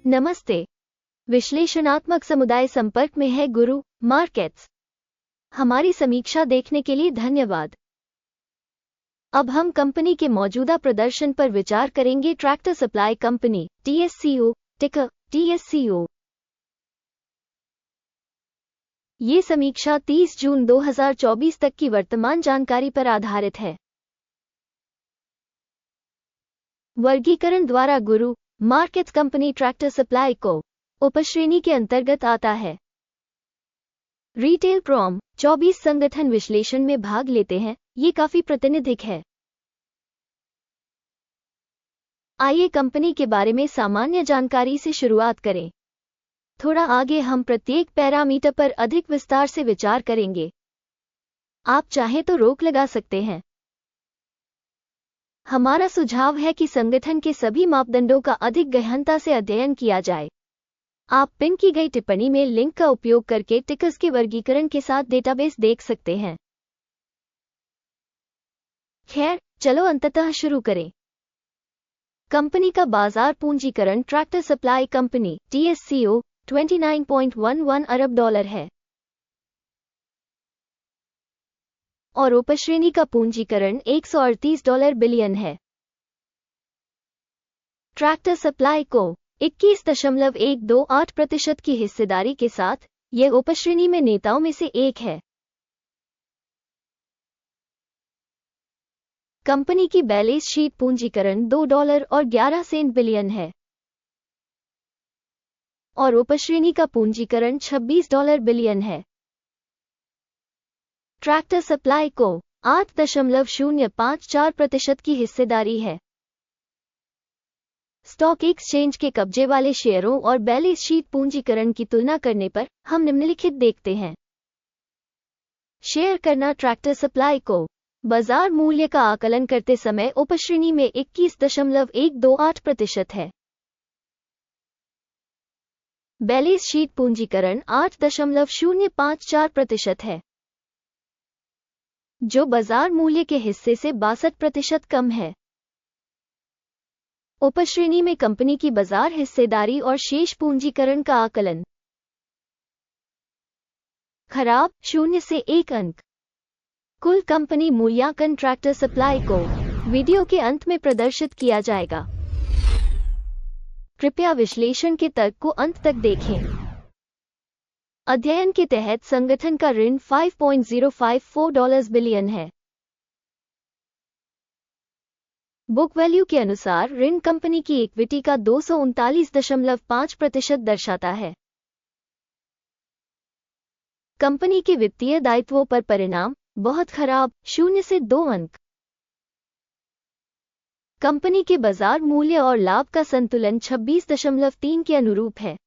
नमस्ते। विश्लेषणात्मक समुदाय संपर्क में है गुरु मार्केट्स। हमारी समीक्षा देखने के लिए धन्यवाद। अब हम कंपनी के मौजूदा प्रदर्शन पर विचार करेंगे। ट्रैक्टर सप्लाई कंपनी TSCO, टिकर TSCO। ये समीक्षा 30 जून 2024 तक की वर्तमान जानकारी पर आधारित है। वर्गीकरण द्वारा गुरु मार्केट्स कंपनी ट्रैक्टर सप्लाई को उपश्रेणी के अंतर्गत आता है। रिटेल प्रॉम 24 संगठन विश्लेषण में भाग लेते हैं। ये काफी प्रातिनिधिक है। आइए कंपनी के बारे में सामान्य जानकारी से शुरुआत करें। थोड़ा आगे हम प्रत्येक पैरामीटर पर अधिक विस्तार से विचार करेंगे। आप चाहे तो रोक लगा सकते हैं। हमारा सुझाव है कि संगठन के सभी मापदंडों का अधिक गहनता से अध्ययन किया जाए। आप पिन की गई टिप्पणी में लिंक का उपयोग करके टिकर्स के वर्गीकरण के साथ डेटाबेस देख सकते हैं। खैर, चलो अंततः शुरू करें। कंपनी का बाजार पूंजीकरण ट्रैक्टर सप्लाई कंपनी TSCO $29.11 अरब है और उपश्रेणी का पूंजीकरण $138 बिलियन है। ट्रैक्टर सप्लाई को 21.128% की हिस्सेदारी के साथ यह उपश्रेणी में नेताओं में से एक है। कंपनी की बैलेंस शीट पूंजीकरण $2.11 बिलियन है और उपश्रेणी का पूंजीकरण $26 बिलियन है। ट्रैक्टर सप्लाई को 8.054% की हिस्सेदारी है। स्टॉक एक्सचेंज के कब्जे वाले शेयरों और बैलेंस शीट पूंजीकरण की तुलना करने पर हम निम्नलिखित देखते हैं। शेयर करना ट्रैक्टर सप्लाई को बाजार मूल्य का आकलन करते समय उपश्रेणी में 21.128% है। बैलेंस शीट पूंजीकरण 8.054% है, जो बाजार मूल्य के हिस्से से 62% कम है। उपश्रेणी में कंपनी की बाजार हिस्सेदारी और शेष पूंजीकरण का आकलन। खराब 0 से 1 अंक। कुल कंपनी मूल्यांकन ट्रैक्टर सप्लाई को वीडियो के अंत में प्रदर्शित किया जाएगा। कृपया विश्लेषण के तर्क को अंत तक देखें। अध्ययन के तहत संगठन का ऋण $5.054 बिलियन है। बुक वैल्यू के अनुसार ऋण कंपनी की इक्विटी का 239.5% दर्शाता है। कंपनी के वित्तीय दायित्वों पर परिणाम बहुत खराब 0 से 2 अंक। कंपनी के बाजार मूल्य और लाभ का संतुलन 26.3 के अनुरूप है।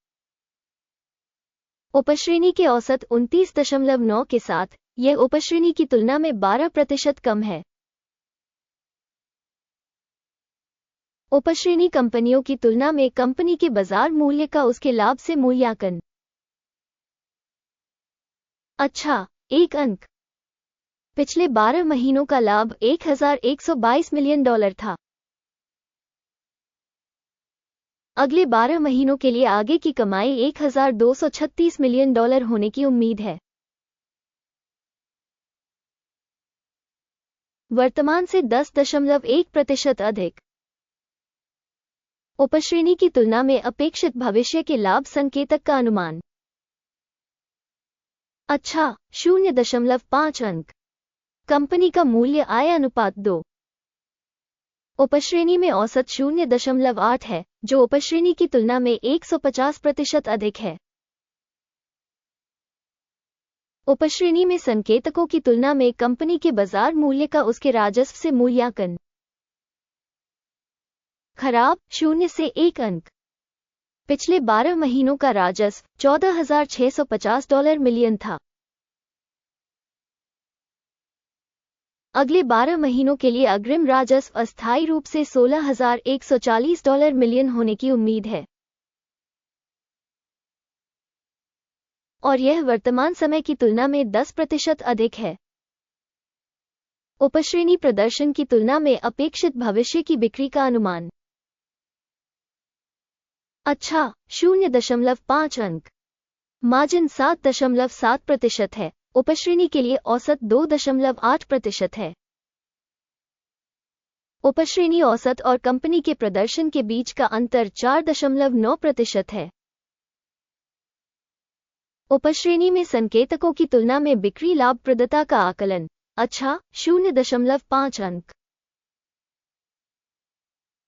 उपश्रेणी के औसत 29.9 के साथ यह उपश्रेणी की तुलना में 12% कम है। उपश्रेणी कंपनियों की तुलना में कंपनी के बाजार मूल्य का उसके लाभ से मूल्यांकन। अच्छा, 1 अंक। पिछले 12 महीनों का लाभ $1,122 मिलियन था। अगले 12 महीनों के लिए आगे की कमाई $1,236 मिलियन होने की उम्मीद है। वर्तमान से 10.1% अधिक। उपश्रेणी की तुलना में अपेक्षित भविष्य के लाभ संकेतक का अनुमान। अच्छा, 0.5 अंक। कंपनी का मूल्य आय अनुपात 2। उपश्रेणी में औसत 0.8 है, जो उपश्रेणी की तुलना में 150% अधिक है। उपश्रेणी में संकेतकों की तुलना में कंपनी के बाजार मूल्य का उसके राजस्व से मूल्यांकन। खराब 0 से 1 अंक। पिछले 12 महीनों का राजस्व $14,650 मिलियन था। अगले 12 महीनों के लिए अग्रिम राजस्व अस्थायी रूप से $16,140 मिलियन होने की उम्मीद है और यह वर्तमान समय की तुलना में 10% अधिक है। उपश्रेणी प्रदर्शन की तुलना में अपेक्षित भविष्य की बिक्री का अनुमान। अच्छा, 0.5 अंक। मार्जिन 7.7% है। उपश्रेणी के लिए औसत 2.8% है। उपश्रेणी औसत और कंपनी के प्रदर्शन के बीच का अंतर 4.9% है। उपश्रेणी में संकेतकों की तुलना में बिक्री लाभप्रदता का आकलन। अच्छा, 0.5 अंक।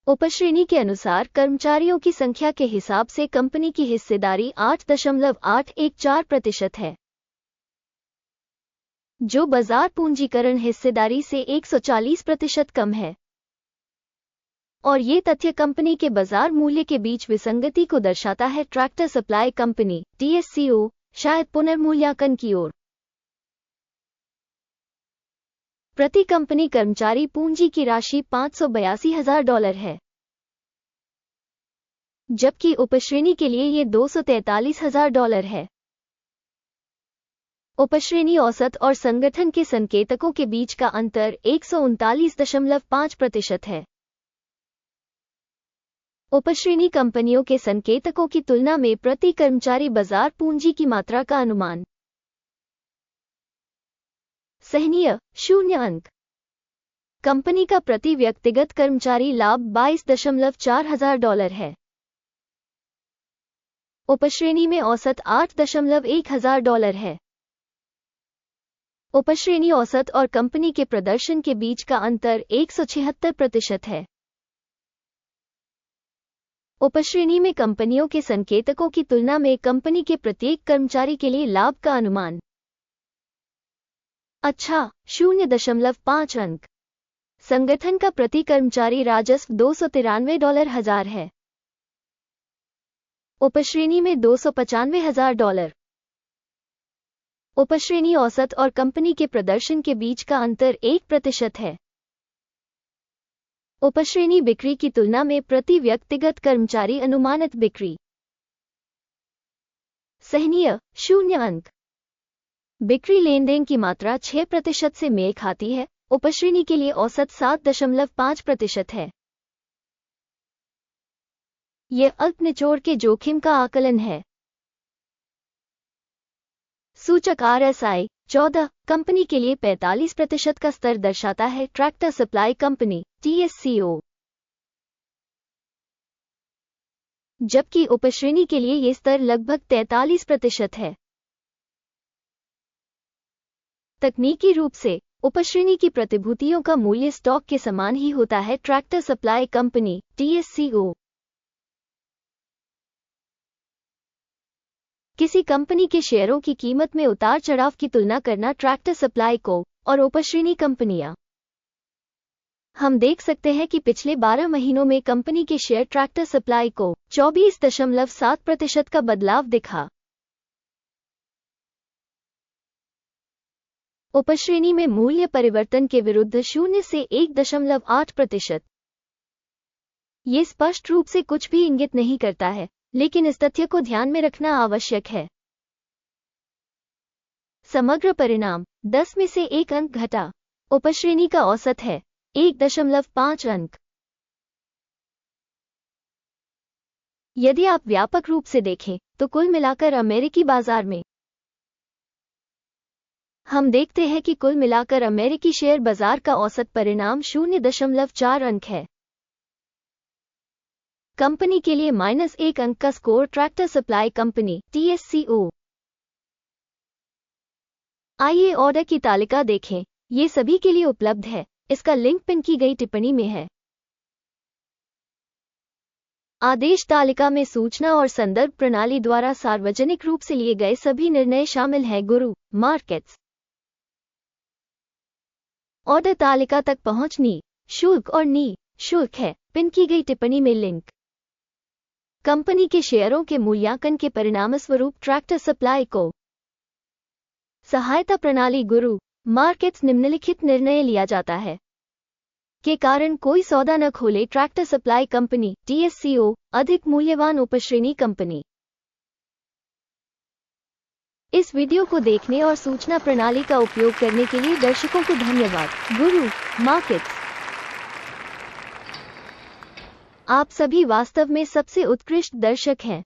उपश्रेणी के अनुसार कर्मचारियों की संख्या के हिसाब से कंपनी की हिस्सेदारी 8.814% है, जो बाजार पूंजीकरण हिस्सेदारी से 140% कम है। और ये तथ्य कंपनी के बाजार मूल्य के बीच विसंगति को दर्शाता है। ट्रैक्टर सप्लाई कंपनी TSCO शायद पुनर्मूल्यांकन की ओर। प्रति कंपनी कर्मचारी पूंजी की राशि $582,000 है, जबकि उपश्रेणी के लिए ये $243,000 है। उपश्रेणी औसत और संगठन के संकेतकों के बीच का अंतर 139.5% है। उपश्रेणी कंपनियों के संकेतकों की तुलना में प्रति कर्मचारी बाजार पूंजी की मात्रा का अनुमान। सहनीय 0 अंक। कंपनी का प्रति व्यक्तिगत कर्मचारी लाभ $22,400 है। उपश्रेणी में औसत $8,100 है। उपश्रेणी औसत और कंपनी के प्रदर्शन के बीच का अंतर 176% है। उपश्रेणी में कंपनियों के संकेतकों की तुलना में कंपनी के प्रत्येक कर्मचारी के लिए लाभ का अनुमान। अच्छा, 0.5 अंक। संगठन का प्रति कर्मचारी राजस्व $293,000 है। उपश्रेणी में $295,000। उपश्रेणी औसत और कंपनी के प्रदर्शन के बीच का अंतर 1% है। उपश्रेणी बिक्री की तुलना में प्रति व्यक्तिगत कर्मचारी अनुमानित बिक्री। सहनीय 0 अंक। बिक्री लेनदेन की मात्रा 6% से मेल खाती है। उपश्रेणी के लिए औसत 7.5% है। यह अल्प निचोड़ के जोखिम का आकलन है। सूचक RSI 14 कंपनी के लिए 45% का स्तर दर्शाता है। ट्रैक्टर सप्लाई कंपनी TSCO, जबकि उपश्रेणी के लिए यह स्तर लगभग 43% है। तकनीकी रूप से उपश्रेणी की प्रतिभूतियों का मूल्य स्टॉक के समान ही होता है। ट्रैक्टर सप्लाई कंपनी TSCO किसी कंपनी के शेयरों की कीमत में उतार चढ़ाव की तुलना करना। ट्रैक्टर सप्लाई को और उपश्रेणी कंपनियां। हम देख सकते हैं कि पिछले 12 महीनों में कंपनी के शेयर ट्रैक्टर सप्लाई को 24.7% का बदलाव दिखा। उपश्रेणी में मूल्य परिवर्तन के विरुद्ध 0 से 1.8%। ये स्पष्ट रूप से कुछ भी इंगित नहीं करता है, लेकिन इस तथ्य को ध्यान में रखना आवश्यक है। समग्र परिणाम 10 में से 1 अंक घटा। उपश्रेणी का औसत है 1.5 अंक। यदि आप व्यापक रूप से देखें तो कुल मिलाकर अमेरिकी बाजार में हम देखते हैं कि कुल मिलाकर अमेरिकी शेयर बाजार का औसत परिणाम 0.4 अंक है। कंपनी के लिए -1 अंक का score. Tractor supply company TSCO। आइए ऑर्डर की तालिका देखें। ये सभी के लिए उपलब्ध है। इसका लिंक पिन की गई टिप्पणी में है। आदेश तालिका में सूचना और संदर्भ प्रणाली द्वारा सार्वजनिक रूप से लिए गए सभी निर्णय शामिल हैं। गुरु मार्केट्स। ऑर्डर तालिका तक पहुंच शुल्क और शुल्क है। पिन की गई टिप्पणी में लिंक। कंपनी के शेयरों के मूल्यांकन के परिणामस्वरूप ट्रैक्टर सप्लाई को सहायता प्रणाली गुरु मार्केट्स निम्नलिखित निर्णय लिया जाता है के कारण कोई सौदा न खोले। ट्रैक्टर सप्लाई कंपनी TSCO अधिक मूल्यवान उपश्रेणी कंपनी। इस वीडियो को देखने और सूचना प्रणाली का उपयोग करने के लिए दर्शकों को धन्यवाद। गुरु मार्केट्स। आप सभी वास्तव में सबसे उत्कृष्ट दर्शक हैं।